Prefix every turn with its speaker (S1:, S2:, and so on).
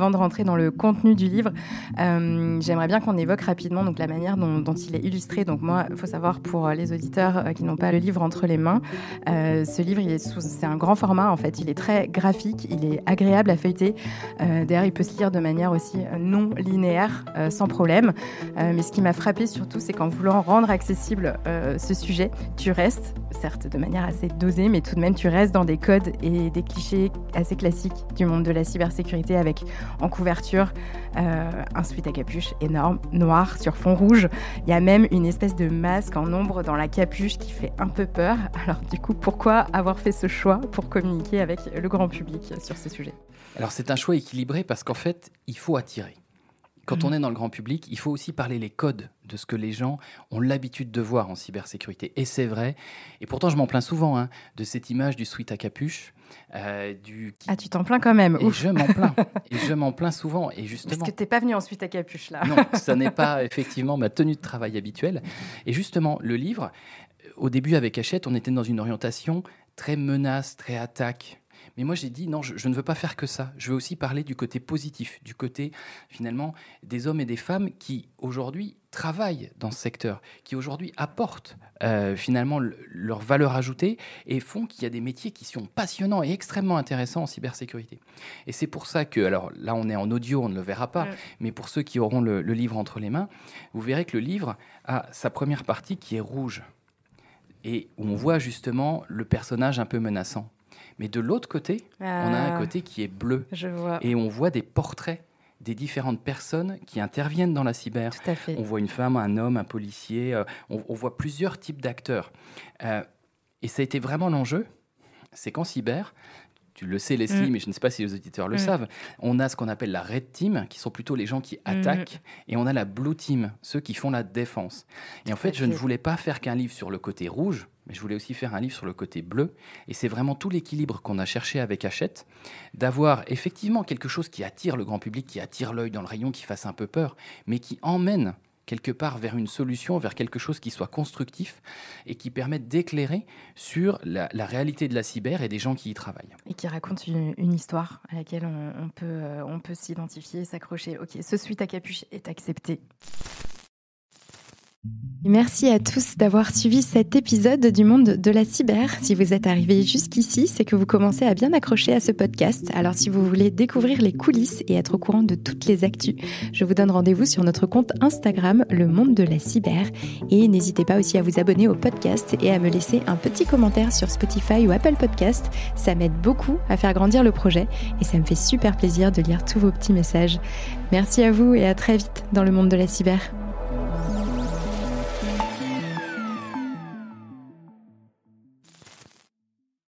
S1: avant de rentrer dans le contenu du livre, j'aimerais bien qu'on évoque rapidement donc, la manière dont il est illustré. Donc moi, il faut savoir pour les auditeurs qui n'ont pas le livre entre les mains, ce livre, c'est un grand format en fait. Il est très graphique, il est agréable à feuilleter. D'ailleurs, il peut se lire de manière aussi non linéaire, sans problème. Mais ce qui m'a frappée surtout, c'est qu'en voulant rendre accessible ce sujet, tu restes, certes de manière assez dosée, mais tout de même tu restes dans des codes et des clichés assez classiques du monde de la cybersécurité, avec en couverture un sweat à capuche énorme, noir sur fond rouge. Il y a même une espèce de masque en ombre dans la capuche qui fait un peu peur. Alors du coup, pourquoi avoir fait ce choix pour communiquer avec le grand public sur ce sujet ?
S2: Alors c'est un choix équilibré parce qu'en fait, il faut attirer. Quand on est dans le grand public, il faut aussi parler les codes de ce que les gens ont l'habitude de voir en cybersécurité. Et c'est vrai, et pourtant je m'en plains souvent, de cette image du sweat à capuche.
S1: Ah, tu t'en plains quand même.
S2: Et je m'en plains. Et je m'en plains souvent. Et justement,
S1: parce que tu n'es pas venu en sweat à capuche, là.
S2: Non, ça n'est pas effectivement ma tenue de travail habituelle. Et justement, le livre, au début avec Hachette, on était dans une orientation très menace, très attaque. Mais moi, j'ai dit, non, je ne veux pas faire que ça. Je veux aussi parler du côté positif, du côté, finalement, des hommes et des femmes qui, aujourd'hui, travaillent dans ce secteur, qui, aujourd'hui, apportent, finalement, leur valeur ajoutée et font qu'il y a des métiers qui sont passionnants et extrêmement intéressants en cybersécurité. Et c'est pour ça que, alors là, on est en audio, on ne le verra pas, mais pour ceux qui auront le livre entre les mains, vous verrez que le livre a sa première partie qui est rouge et où on voit, justement, le personnage un peu menaçant. Mais de l'autre côté, on a un côté qui est bleu.
S1: Je vois.
S2: Et on voit des portraits des différentes personnes qui interviennent dans la cyber.
S1: Tout à fait.
S2: On voit une femme, un homme, un policier. On voit plusieurs types d'acteurs. Et ça a été vraiment l'enjeu. C'est qu'en cyber, tu le sais Leslie, mais je ne sais pas si les auditeurs le savent, on a ce qu'on appelle la Red Team, qui sont plutôt les gens qui attaquent, et on a la Blue Team, ceux qui font la défense. Et en fait, je ne voulais pas faire qu'un livre sur le côté rouge, mais je voulais aussi faire un livre sur le côté bleu. Et c'est vraiment tout l'équilibre qu'on a cherché avec Hachette, d'avoir effectivement quelque chose qui attire le grand public, qui attire l'œil dans le rayon, qui fasse un peu peur, mais qui emmène quelque part vers une solution, vers quelque chose qui soit constructif et qui permette d'éclairer sur la réalité de la cyber et des gens qui y travaillent.
S1: Et qui raconte une histoire à laquelle on peut s'identifier, s'accrocher. Ok, ce sweat à capuche est accepté. Merci à tous d'avoir suivi cet épisode du monde de la cyber. Si vous êtes arrivés jusqu'ici, c'est que vous commencez à bien accrocher à ce podcast. Alors si vous voulez découvrir les coulisses et être au courant de toutes les actus, je vous donne rendez-vous sur notre compte Instagram, Le Monde de la Cyber. Et n'hésitez pas aussi à vous abonner au podcast et à me laisser un petit commentaire sur Spotify ou Apple Podcast. Ça m'aide beaucoup à faire grandir le projet et ça me fait super plaisir de lire tous vos petits messages. Merci à vous et à très vite dans le monde de la cyber.